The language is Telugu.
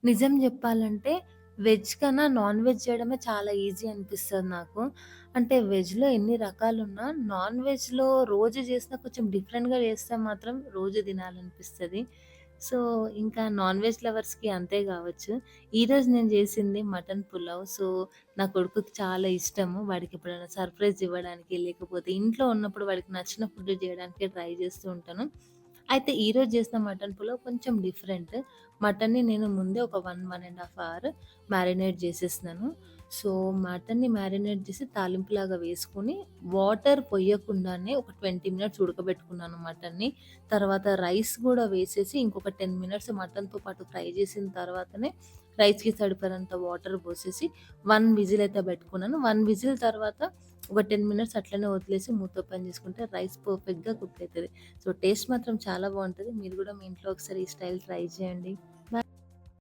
నిజం జెప్పాలంటే వెజ్ కన్నా నాన్ వెజ్ చేయడమే చాలా ఈజీ అనిపిస్తది నాకు. అంటే వెజ్‌లో ఎన్ని రకాలున్నా నాన్ వెజ్‌లో రోజు చేసినా కొంచెం డిఫరెంట్‌గా చేస్తే మాత్రం రోజు తినాలనిపిస్తది. సో, ఇంకా నాన్ వెజ్ లవర్స్‌కి అంతే గావచ్చు. ఈరోజు నేను చేసింది మటన్ పులావ్. సో, నా కొడుకుకి చాలా ఇష్టము. వాడికెప్పుడైనా సర్ప్రైజ్ ఇవ్వడానికి, లేకపోతే ఇంట్లో ఉన్నప్పుడు వాడికి నచ్చిన ఫుడ్ జేయడానికి ట్రై చేస్తూ ఉంటాను. అయితే ఈరోజు చేసిన మటన్ పులావ్ కొంచెం డిఫరెంట్. మటన్‌ని నేను ముందే ఒక 1 ½ అవర్ మ్యారినేట్ చేసేసినాను. సో, మటన్‌ని మ్యారినేట్ చేసి తాలింపులాగా వేసుకొని, వాటర్ పొయ్యకుండానే ఒక 20 మినిట్స్ ఉడకబెట్టుకున్నాను మటన్‌ని. తర్వాత రైస్ గూడా వేసేసి ఇంకొక 10 మినిట్స్ మటన్‌తో పాటు ఫ్రై చేసిన తర్వాతనే రైస్‌కి సరిపడంత వాటర్ పోసేసి 1 విజిల్ అయితే పెట్టుకున్నాను. 1 విజిల్ తర్వాత ఒక 10 మినిట్స్ అట్లనే వదిలేసి మూత ఓపెన్ చేసుకుంటే రైస్ పర్ఫెక్ట్‌గా కుక్ అయితది. సో, టేస్ట్ మాత్రం చాలా బావుంటది. మీరు గూడా మీ ఇంట్లో ఒకసారి ఈ స్టైల్ ట్రై చేయండి.